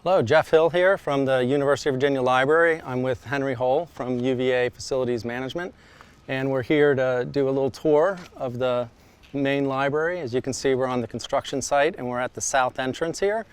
Hello, Jeff Hill here from the University of Virginia Library. I'm with Henry Hull from UVA Facilities Management, and we're here to do a little tour of the main library. As you can see, we're on the construction site and we're at the south entrance here.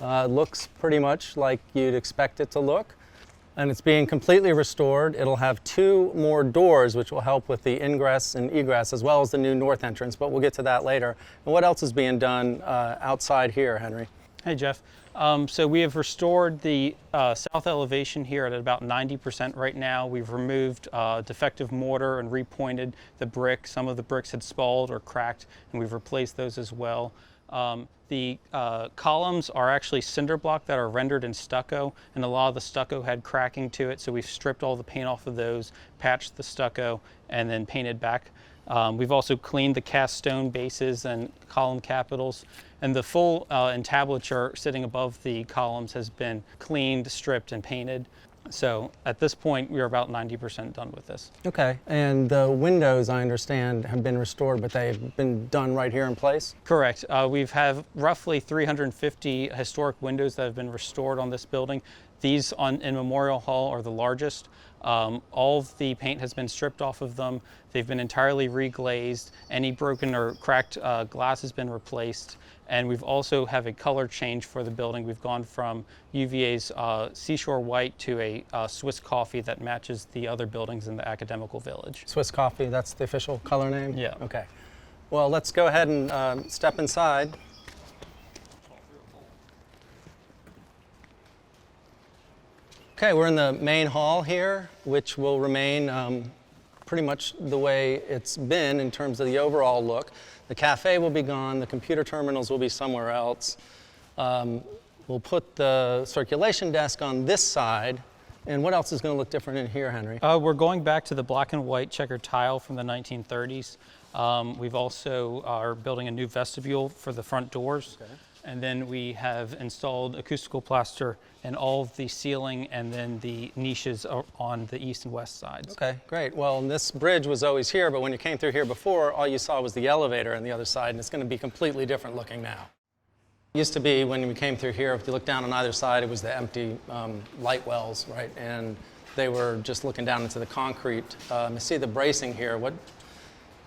It looks pretty much like you'd expect it to look, and it's being completely restored. It'll have 2 more doors which will help with the ingress and egress, as well as the new north entrance, but we'll get to that later. And what else is being done outside here, Henry? Hey, Jeff. So we have restored the south elevation here at about 90% right now. We've removed defective mortar and repointed the brick. Some of the bricks had spalled or cracked, and we've replaced those as well. The columns are actually cinder block that are rendered in stucco, and a lot of the stucco had cracking to it, so we've stripped all the paint off of those, patched the stucco, and then painted back. We've also cleaned the cast stone bases and column capitals, and the full entablature sitting above the columns has been cleaned, stripped, and painted. So at this point, we're about 90% done with this. Okay, and the windows, I understand, have been restored, but they've been done right here in place? Correct. We've had roughly 350 historic windows that have been restored on this building. These in Memorial Hall are the largest. All of the paint has been stripped off of them. They've been entirely reglazed. Any broken or cracked glass has been replaced. And we've also have a color change for the building. We've gone from UVA's Seashore White to a Swiss Coffee that matches the other buildings in the academical village. Swiss Coffee, that's the official color name? Yeah. Okay. Well, let's go ahead and step inside. Okay, we're in the main hall here, which will remain pretty much the way it's been in terms of the overall look. The cafe will be gone, the computer terminals will be somewhere else. We'll put the circulation desk on this side. And what else is going to look different in here, Henry? We're going back to the black and white checkered tile from the 1930s. We've also are building a new vestibule for the front doors. Okay. And then we have installed acoustical plaster in all of the ceiling and then the niches on the east and west sides. Okay, great. Well, this bridge was always here, but when you came through here before, all you saw was the elevator on the other side, and it's going to be completely different looking now. It used to be, when we came through here, if you look down on either side, it was the empty light wells, right? And they were just looking down into the concrete. You see the bracing here. What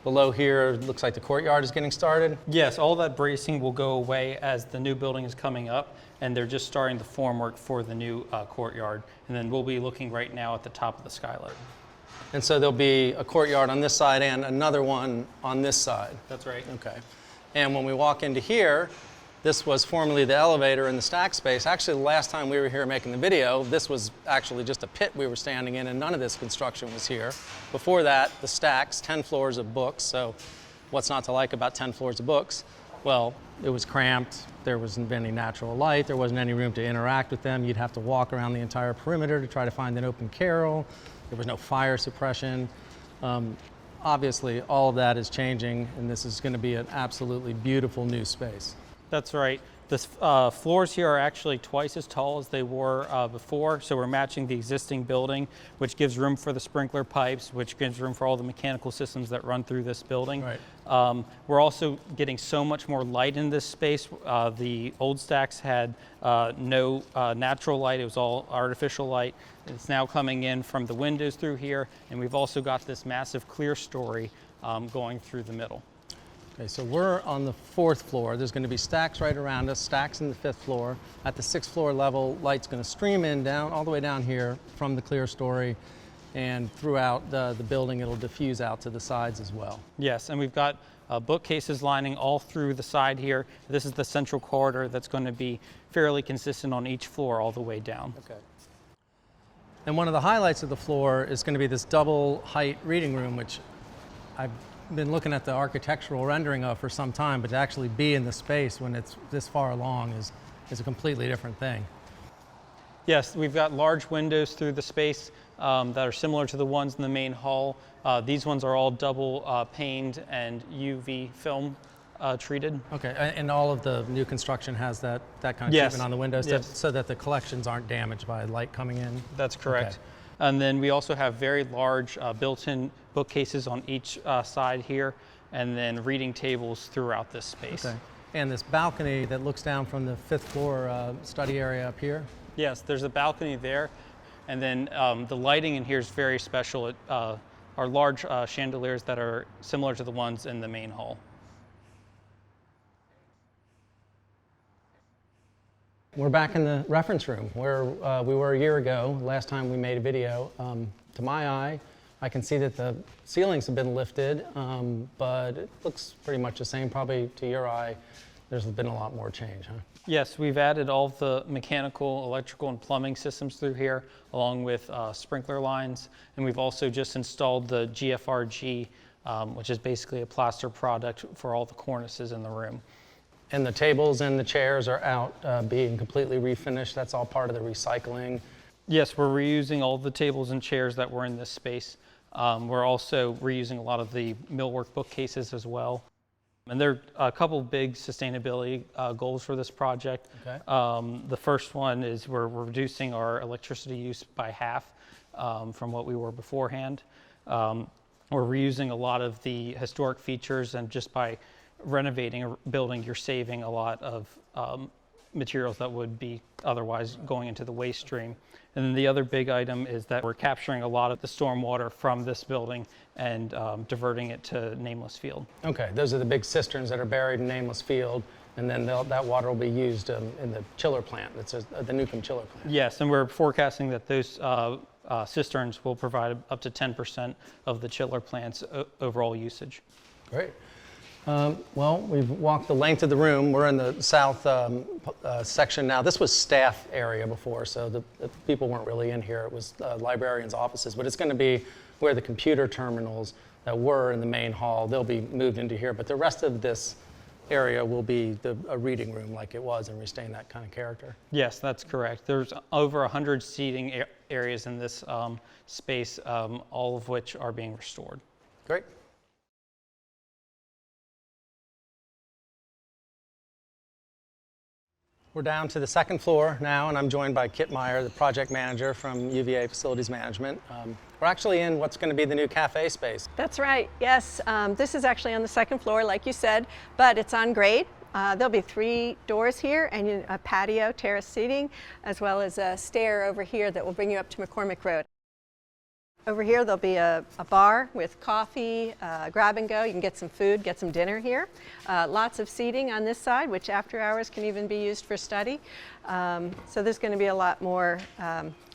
below here looks like the courtyard is getting started? Yes, all that bracing will go away as the new building is coming up, and they're just starting the formwork for the new courtyard. And then we'll be looking right now at the top of the skylight. And so there'll be a courtyard on this side and another one on this side? That's right. Okay. And when we walk into here, this was formerly the elevator in the stack space. Actually, the last time we were here making the video, this was actually just a pit we were standing in, and none of this construction was here. Before that, the stacks, 10 floors of books. So what's not to like about 10 floors of books? Well, it was cramped. There wasn't any natural light. There wasn't any room to interact with them. You'd have to walk around the entire perimeter to try to find an open carrel. There was no fire suppression. Obviously, all of that is changing, and this is going to be an absolutely beautiful new space. That's right. The floors here are actually twice as tall as they were before, so we're matching the existing building, which gives room for the sprinkler pipes, which gives room for all the mechanical systems that run through this building. Right. We're also getting so much more light in this space. The old stacks had no natural light. It was all artificial light. It's now coming in from the windows through here, and we've also got this massive clear story going through the middle. Okay, so we're on the 4th floor. There's going to be stacks right around us, stacks in the 5th floor. At the 6th floor level, light's going to stream in down, all the way down here from the clear story, and throughout the building it'll diffuse out to the sides as well. Yes, and we've got bookcases lining all through the side here. This is the central corridor that's going to be fairly consistent on each floor all the way down. Okay. And one of the highlights of the floor is going to be this double height reading room, which I've been looking at the architectural rendering of for some time, but to actually be in the space when it's this far along is a completely different thing. Yes, we've got large windows through the space that are similar to the ones in the main hall. These ones are all double paned and UV film treated. Okay, and all of the new construction has that kind of yes. treatment on the windows yes. so that the collections aren't damaged by light coming in? That's correct. Okay. And then we also have very large built-in bookcases on each side here, and then reading tables throughout this space. Okay. And this balcony that looks down from the 5th floor study area up here. Yes, there's a balcony there, and then the lighting in here is very special. It are large chandeliers that are similar to the ones in the main hall. We're back in the reference room where we were a year ago, last time we made a video. To my eye, I can see that the ceilings have been lifted, but it looks pretty much the same. Probably to your eye, there's been a lot more change, huh? Yes, we've added all the mechanical, electrical, and plumbing systems through here, along with sprinkler lines. And we've also just installed the GFRG, which is basically a plaster product for all the cornices in the room. And the tables and the chairs are out being completely refinished. That's all part of the recycling. Yes, we're reusing all the tables and chairs that were in this space. We're also reusing a lot of the millwork bookcases as well. And there are a couple of big sustainability goals for this project. Okay. The first one is we're reducing our electricity use by half from what we were beforehand. We're reusing a lot of the historic features, and just by renovating a building, you're saving a lot of materials that would be otherwise going into the waste stream. And then the other big item is that we're capturing a lot of the stormwater from this building and diverting it to Nameless Field. Okay, those are the big cisterns that are buried in Nameless Field, and then that water will be used in the chiller plant. That's the Newcomb chiller plant. Yes, and we're forecasting that those cisterns will provide up to 10% of the chiller plant's overall usage. Great. Well, we've walked the length of the room. We're in the south section now. This was staff area before, so the people weren't really in here. It was librarians' offices, but it's going to be where the computer terminals that were in the main hall, they'll be moved into here. But the rest of this area will be a reading room like it was and retain that kind of character. Yes, that's correct. There's over 100 seating areas in this space, all of which are being restored. Great. We're down to the 2nd floor now, and I'm joined by Kit Meyer, the project manager from UVA Facilities Management. We're actually in what's going to be the new cafe space. That's right, yes. This is actually on the 2nd floor, like you said, but it's on grade. There'll be 3 doors here and a patio, terrace seating, as well as a stair over here that will bring you up to McCormick Road. Over here there'll be a bar with coffee, grab and go. You can get some food, get some dinner here. Lots of seating on this side, which after hours can even be used for study. So there's going to be a lot more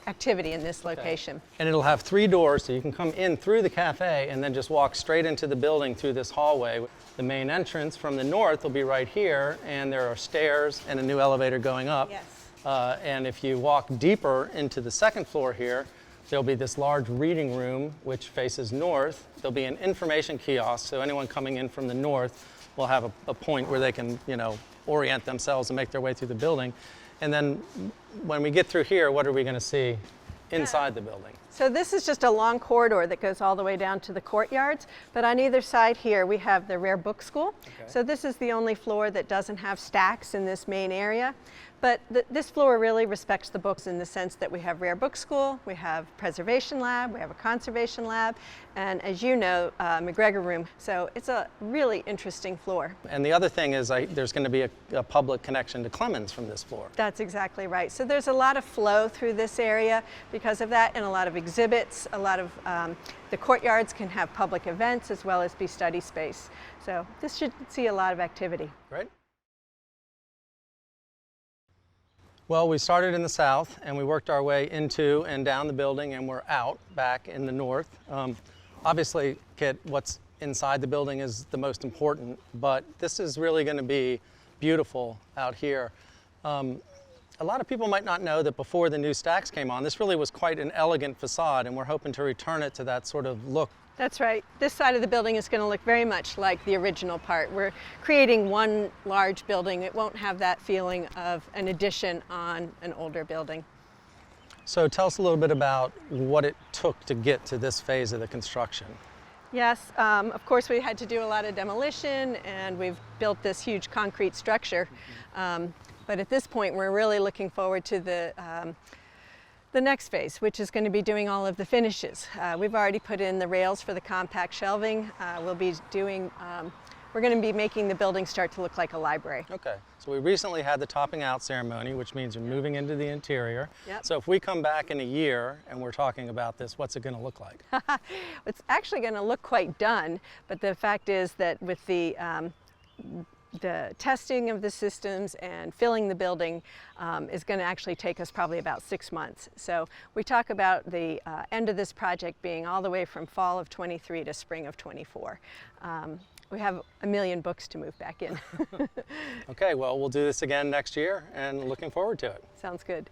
activity in this location. Okay. And it'll have 3 doors, so you can come in through the cafe and then just walk straight into the building through this hallway. The main entrance from the north will be right here, and there are stairs and a new elevator going up. Yes. And if you walk deeper into the 2nd floor here, there'll be this large reading room which faces north. There'll be an information kiosk, so anyone coming in from the north will have a point where they can, orient themselves and make their way through the building. And then when we get through here, what are we going to see inside the building? So this is just a long corridor that goes all the way down to the courtyards, but on either side here we have the Rare Book School. Okay. So this is the only floor that doesn't have stacks in this main area. But this floor really respects the books in the sense that we have Rare Book School, we have Preservation Lab, we have a Conservation Lab, and as you know, McGregor Room. So it's a really interesting floor. And the other thing is there's going to be a public connection to Clemens from this floor. That's exactly right. So there's a lot of flow through this area because of that, and a lot of exhibits. A lot of the courtyards can have public events as well as be study space. So this should see a lot of activity. Right. Well, we started in the south and we worked our way into and down the building, and we're out back in the north. Obviously, Kit, what's inside the building is the most important, but this is really going to be beautiful out here. A lot of people might not know that before the new stacks came on, this really was quite an elegant facade, and we're hoping to return it to that sort of look. That's right. This side of the building is going to look very much like the original part. We're creating one large building. It won't have that feeling of an addition on an older building. So tell us a little bit about what it took to get to this phase of the construction. Yes, of course we had to do a lot of demolition, and we've built this huge concrete structure. But at this point we're really looking forward to the next phase, which is going to be doing all of the finishes. We've already put in the rails for the compact shelving. We'll be doing we're going to be making the building start to look like a library. Okay, so we recently had the topping out ceremony, which means you're moving into the interior. Yep. So if we come back in a year and we're talking about this, what's it going to look like? It's actually going to look quite done, but the fact is that with the testing of the systems and filling the building is going to actually take us probably about 6 months. So we talk about the end of this project being all the way from fall of 23 to spring of 24. We have 1 million books to move back in. Okay, well, we'll do this again next year and looking forward to it. Sounds good.